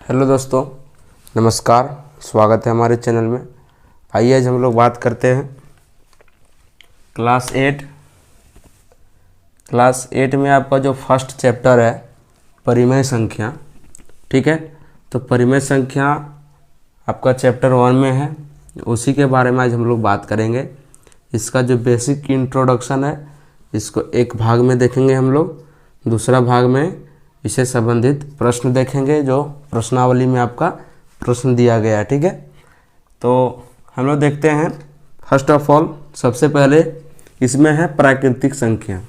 Hello दोस्तों, नमस्कार। स्वागत है हमारे चैनल में। आइए आज हम लोग बात करते हैं क्लास 8 में आपका जो फर्स्ट चैप्टर है परिमेय संख्या। ठीक है, तो परिमेय संख्या आपका चैप्टर 1 में है, उसी के बारे में आज हम लोग बात करेंगे। इसका जो बेसिक इंट्रोडक्शन है इसको एक भाग में देखेंगे हम लोग, दूसरा भाग में इससे संबंधित प्रश्न देखेंगे जो प्रश्नावली में आपका प्रश्न दिया गया है। ठीक है, तो हम लोग देखते हैं। फर्स्ट ऑफ ऑल सबसे पहले इसमें है प्राकृतिक संख्या,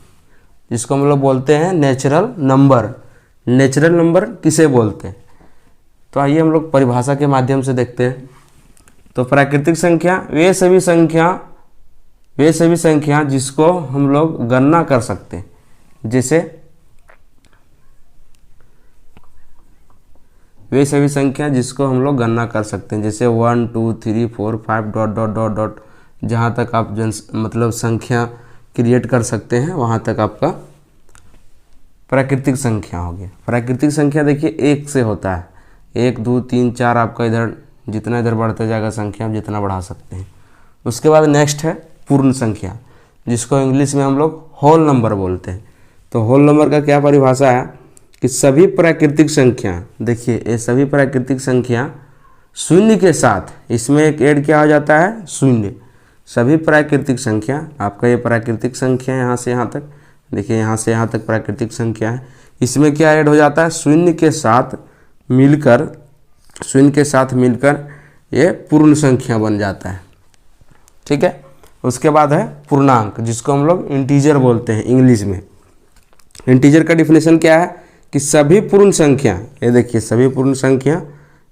जिसको हम लोग बोलते हैं नेचुरल नंबर। नेचुरल नंबर किसे बोलते हैं, तो आइए हम लोग परिभाषा के माध्यम से देखते हैं। तो प्राकृतिक संख्या वे सभी संख्या जिसको हम लोग गणना कर सकते हैं, जैसे वे सभी संख्या जिसको हम लोग गणना कर सकते हैं, जैसे 1 2 3 4 5 डॉट डॉट डॉट डॉट जहाँ तक आप मतलब संख्या क्रिएट कर सकते हैं वहाँ तक आपका प्राकृतिक संख्या हो गया। प्राकृतिक संख्या देखिए एक से होता है, 1 2 3 4 आपका इधर जितना इधर बढ़ता जाएगा संख्या आप जितना बढ़ा सकते हैं। उसके बाद नेक्स्ट है पूर्ण संख्या, जिसको इंग्लिश में हम लोग होल नंबर बोलते हैं। तो होल नंबर का क्या परिभाषा है कि सभी प्राकृतिक संख्या, देखिए ये सभी प्राकृतिक संख्या शून्य के साथ, इसमें एक ऐड क्या हो जाता है शून्य। सभी प्राकृतिक संख्या, आपका ये प्राकृतिक संख्या यहाँ से यहाँ तक, देखिए यहाँ से यहाँ तक प्राकृतिक संख्या है, इसमें क्या ऐड हो जाता है शून्य के साथ मिलकर ये पूर्ण संख्या बन जाता है। ठीक है, उसके बाद है पूर्णांक, जिसको हम लोग इंटीजर बोलते हैं इंग्लिश में। इंटीजर का डिफिनेशन क्या है कि सभी पूर्ण संख्या, ये देखिए सभी पूर्ण संख्या,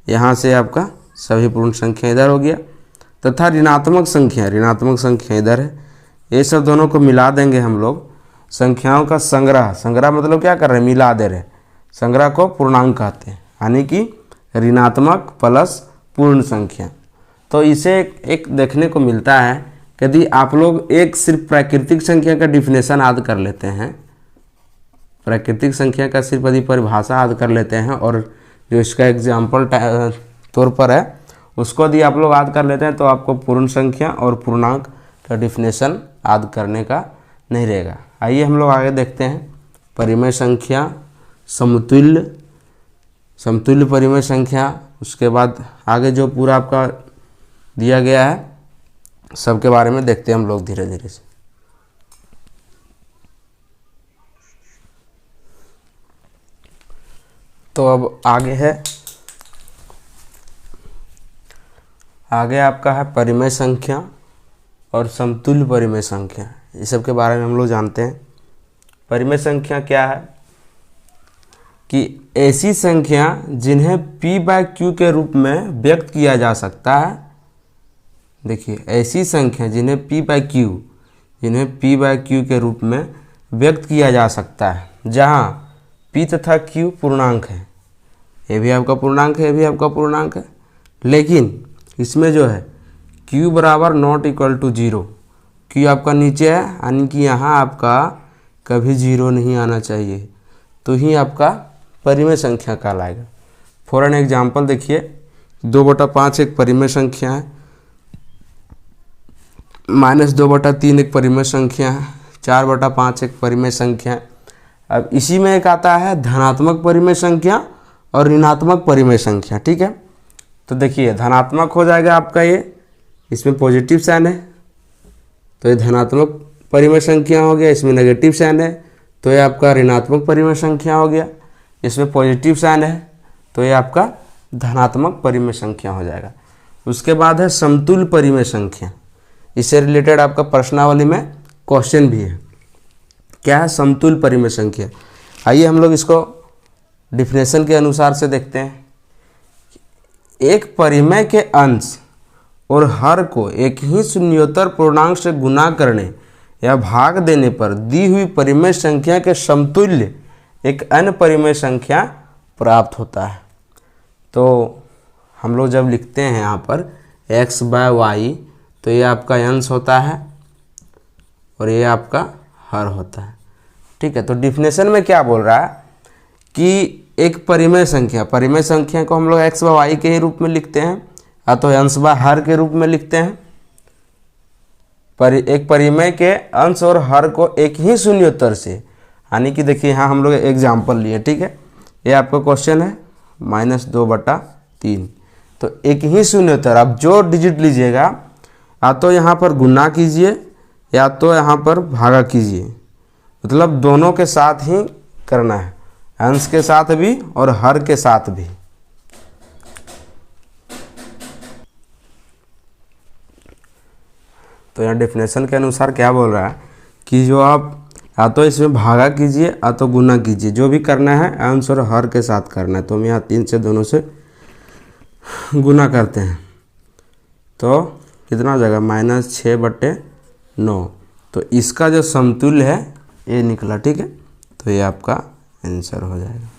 यहाँ से आपका सभी पूर्ण संख्या इधर हो गया, तथा ऋणात्मक संख्या इधर है। ये सब दोनों को मिला देंगे हम लोग, संख्याओं का संग्रह मतलब क्या कर रहे हैं, मिला दे रहे हैं। संग्रह को पूर्णांक कहते हैं, यानी कि ऋणात्मक प्लस पूर्ण संख्या। तो इसे एक देखने को मिलता है, यदि आप लोग एक सिर्फ प्राकृतिक संख्या का डिफिनेशन याद कर लेते हैं, प्राकृतिक संख्या का सिर्फ यदि परिभाषा याद कर लेते हैं और जो इसका एग्जाम्पल तौर पर है उसको यदि आप लोग याद कर लेते हैं, तो आपको पूर्ण संख्या और पूर्णांक का डिफिनेशन याद करने का नहीं रहेगा। आइए हम लोग आगे देखते हैं। परिमेय संख्या, समतुल्य परिमेय संख्या, उसके बाद आगे जो पूरा आपका दिया गया है सबके बारे में देखते हैं हम लोग धीरे धीरे से। तो अब आगे आपका है परिमेय संख्या और समतुल्य परिमेय संख्या, इस सब के बारे में हम लोग जानते हैं। परिमेय संख्या क्या है कि ऐसी संख्या जिन्हें p/q के रूप में व्यक्त किया जा सकता है। देखिए ऐसी संख्या जिन्हें p/q के रूप में व्यक्त किया जा सकता है, जहाँ p तथा q पूर्णांक है, ये भी आपका पूर्णांक है, ये भी आपका पूर्णांक है, लेकिन इसमें जो है q बराबर नॉट इक्वल टू 0, q आपका नीचे है, यानी कि यहाँ आपका कभी 0 नहीं आना चाहिए, तो ही आपका परिमेय संख्या कहलाएगा। फॉर एन एग्जाम्पल देखिए, 2/5 एक परिमेय संख्या है, -2/3 एक परिमेय संख्या है, 4/5 एक परिमेय संख्या है। अब इसी में एक आता है धनात्मक परिमेय संख्या और ऋणात्मक परिमेय संख्या। ठीक है, तो देखिए धनात्मक हो जाएगा आपका ये, इसमें पॉजिटिव साइन है तो ये धनात्मक परिमेय संख्या हो गया, इसमें नेगेटिव साइन है तो ये आपका ऋणात्मक परिमेय संख्या हो गया, इसमें पॉजिटिव साइन है तो ये आपका धनात्मक परिमेय संख्या हो जाएगा। उसके बाद है समतुल्य परिमेय संख्या, इससे रिलेटेड आपका प्रश्नावली में क्वेश्चन भी है। क्या है समतुल्य परिमेय संख्या, आइए हम लोग इसको डिफिनेशन के अनुसार से देखते हैं। एक परिमेय के अंश और हर को एक ही शून्योत्तर पूर्णांक से गुणा करने या भाग देने पर दी हुई परिमेय संख्या के समतुल्य एक अन्य परिमेय संख्या प्राप्त होता है। तो हम लोग जब लिखते हैं यहाँ पर x/y, तो ये आपका अंश होता है और ये आपका हर होता है। ठीक है, तो डिफिनेशन में क्या बोल रहा है कि एक परिमेय संख्या को हम लोग x व y के ही रूप में लिखते हैं, या तो अंश व हर के रूप में लिखते हैं। एक परिमेय के अंश और हर को एक ही शून्योत्तर से, यानी कि देखिए यहाँ हम लोग एग्जाम्पल लिए, ठीक है, ये आपका क्वेश्चन है -2/3, तो एक ही शून्योत्तर, आप जो डिजिट लीजिएगा या तो यहाँ पर गुना कीजिए या तो यहाँ पर भागा कीजिए, मतलब दोनों के साथ ही करना है, अंश के साथ भी और हर के साथ भी। तो यहाँ डेफिनेशन के अनुसार क्या बोल रहा है कि जो आप या तो इसमें भागा कीजिए या तो गुना कीजिए, जो भी करना है अंश और हर के साथ करना है। तो हम यहाँ 3 से दोनों से गुना करते हैं, तो कितना हो जाएगा -6/9। तो इसका जो समतुल्य है ये निकला, ठीक है, तो ये आपका आंसर हो जाएगा।